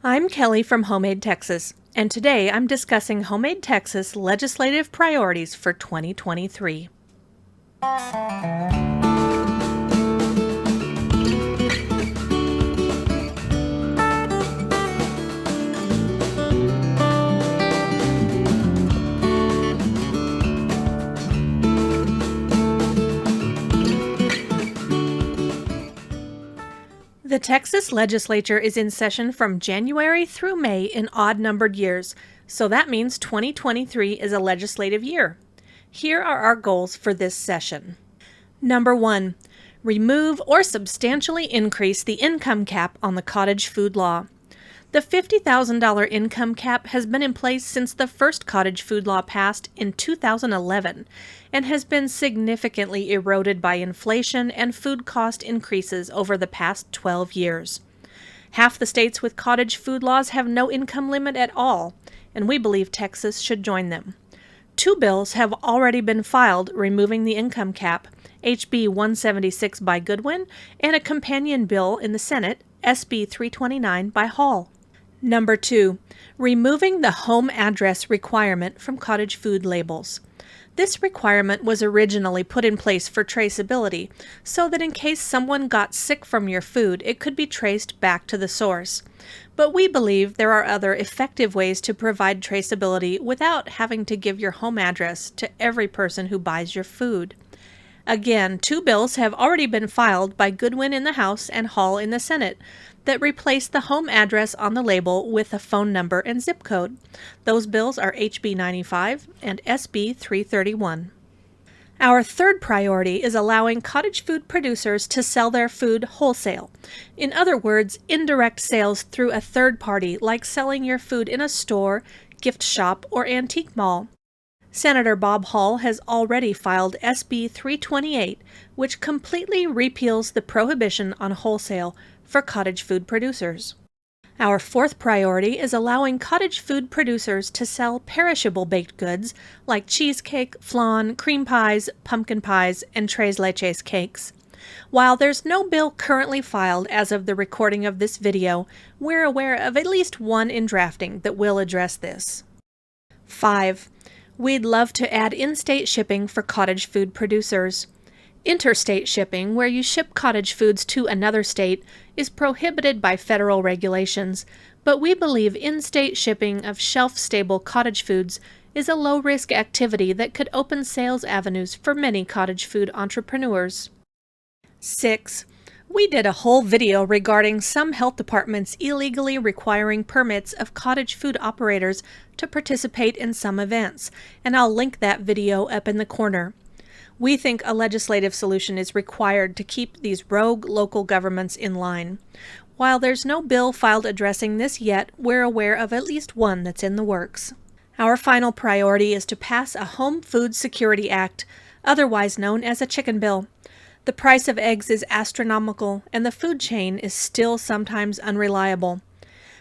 I'm Kelly from Homemade Texas, and today I'm discussing Homemade Texas legislative priorities for 2023. The Texas legislature is in session from January through May in odd-numbered years, so that means 2023 is a legislative year. Here are our goals for this session. Number 1. Remove or substantially increase the income cap on the cottage food law. The $50,000 income cap has been in place since the first cottage food law passed in 2011 and has been significantly eroded by inflation and food cost increases over the past 12 years. Half the states with cottage food laws have no income limit at all, and we believe Texas should join them. 2 bills have already been filed removing the income cap, HB 176 by Goodwin, and a companion bill in the Senate, SB 329 by Hall. Number 2. Removing the home address requirement from cottage food labels. This requirement was originally put in place for traceability, so that in case someone got sick from your food, it could be traced back to the source. But we believe there are other effective ways to provide traceability without having to give your home address to every person who buys your food. Again, 2 bills have already been filed by Goodwin in the House and Hall in the Senate that replace the home address on the label with a phone number and zip code. Those bills are HB 95 and SB 331. Our third priority is allowing cottage food producers to sell their food wholesale. In other words, indirect sales through a third party, like selling your food in a store, gift shop, or antique mall. Senator Bob Hall has already filed SB 328, which completely repeals the prohibition on wholesale for cottage food producers. Our fourth priority is allowing cottage food producers to sell perishable baked goods like cheesecake, flan, cream pies, pumpkin pies, and tres leches cakes. While there's no bill currently filed as of the recording of this video, we're aware of at least one in drafting that will address this. 5. We'd love to add in-state shipping for cottage food producers. Interstate shipping, where you ship cottage foods to another state, is prohibited by federal regulations, but we believe in-state shipping of shelf-stable cottage foods is a low-risk activity that could open sales avenues for many cottage food entrepreneurs. 6. We did a whole video regarding some health departments illegally requiring permits of cottage food operators to participate in some events, and I'll link that video up in the corner. We think a legislative solution is required to keep these rogue local governments in line. While there's no bill filed addressing this yet, we're aware of at least one that's in the works. Our final priority is to pass a Home Food Security Act, otherwise known as a chicken bill. The price of eggs is astronomical, and the food chain is still sometimes unreliable.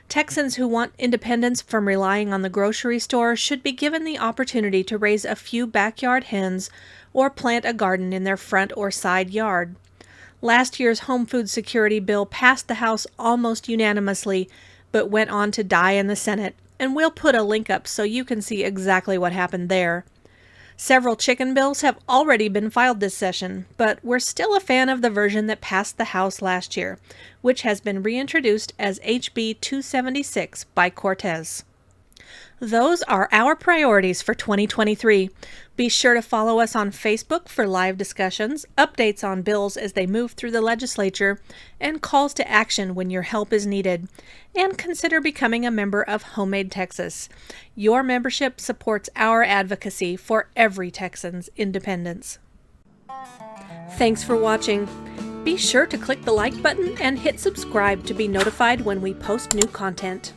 Texans who want independence from relying on the grocery store should be given the opportunity to raise a few backyard hens or plant a garden in their front or side yard. Last year's home food security bill passed the House almost unanimously, but went on to die in the Senate, and we'll put a link up so you can see exactly what happened there. Several chicken bills have already been filed this session, but we're still a fan of the version that passed the House last year, which has been reintroduced as HB 276 by Cortez. Those are our priorities for 2023. Be sure to follow us on Facebook for live discussions, updates on bills as they move through the legislature, and calls to action when your help is needed. And consider becoming a member of Homemade Texas. Your membership supports our advocacy for every Texan's independence. Thanks for watching. Be sure to click the like button and hit subscribe to be notified when we post new content.